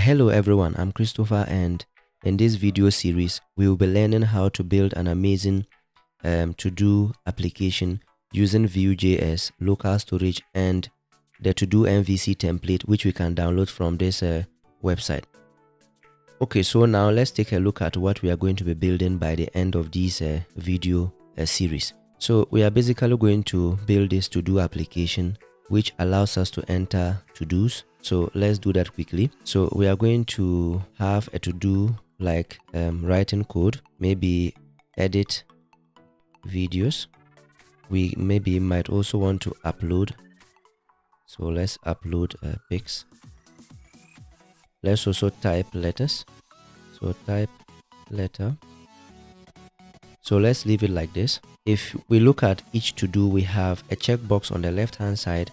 Hello everyone, I'm Christopher, and in this video series we will be learning how to build an amazing to-do application using Vue.js, local storage, and the to-do MVC template, which we can download from this website. Okay, so now let's take a look at what we are going to be building by the end of this video series. So we are basically going to build this to-do application which allows us to enter to-dos. So let's do that quickly. So we are going to have a to-do like writing code, maybe edit videos. We maybe might also want to upload. So let's upload pics. Let's also type letters. So type letter. So let's leave it like this. If we look at each to-do, we have a checkbox on the left hand side,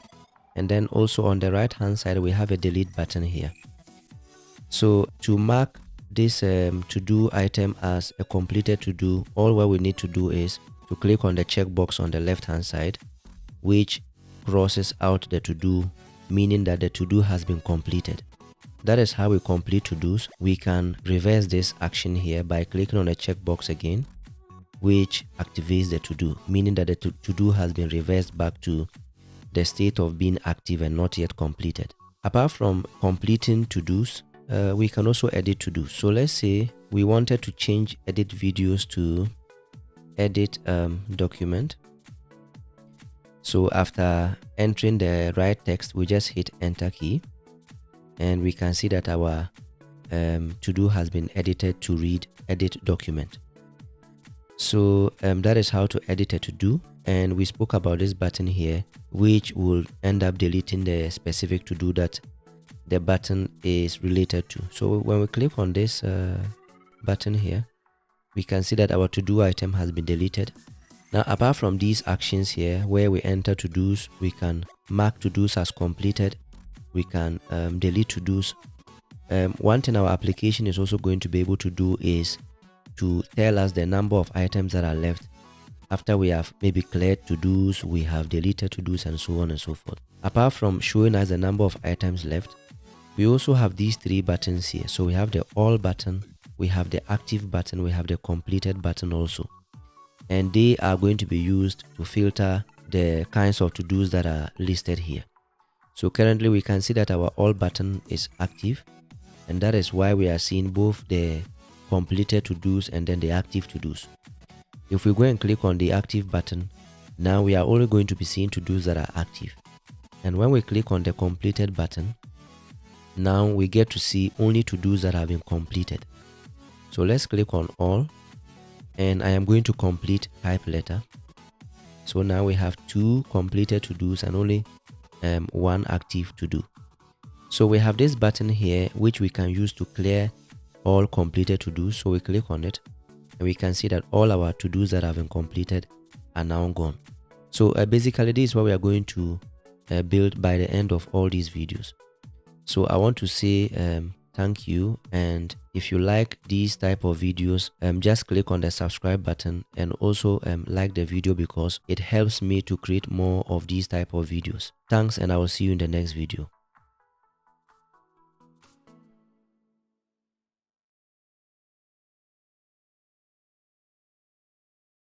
and then also on the right hand side we have a delete button here. So to mark this to-do item as a completed to-do, all what we need to do is to click on the checkbox on the left hand side, which crosses out the to-do, meaning that the to-do has been completed. That is how we complete to-dos. We can reverse this action here by clicking on a checkbox again, which activates the to-do, meaning that the to-do has been reversed back to the state of being active and not yet completed. Apart from completing to-dos, we can also edit to-dos. So let's say we wanted to change edit videos to edit document. So after entering the right text, we just hit enter key, and we can see that our to-do has been edited to read edit document. So that is how to edit a to-do, and we spoke about this button here, which will end up deleting the specific to-do that the button is related to. So when we click on this button here, we can see that our to-do item has been deleted. Now, apart from these actions here where we enter to-dos, we can mark to-dos as completed, we can delete to-dos. One thing our application is also going to be able to do is to tell us the number of items that are left after we have maybe cleared to-dos, we have deleted to-dos, and so on and so forth. Apart from showing us the number of items left, we also have these three buttons here. So we have the all button, we have the active button, we have the completed button also, and they are going to be used to filter the kinds of to-dos that are listed here. So currently we can see that our all button is active, and that is why we are seeing both the completed to-dos and then the active to-dos. If we go and click on the active button, now we are only going to be seeing to-dos that are active. And when we click on the completed button, now we get to see only to-dos that have been completed. So let's click on all, and I am going to complete type letter. So now we have 2 completed to-dos and only 1 active to-do. So we have this button here which we can use to clear all completed to-dos. So we click on it, and we can see that all our to-dos that have been completed are now gone. So basically this is what we are going to build by the end of all these videos. So I want to say thank you, and if you like these type of videos, just click on the subscribe button, and also like the video because it helps me to create more of these type of videos. Thanks, and I will see you in the next video.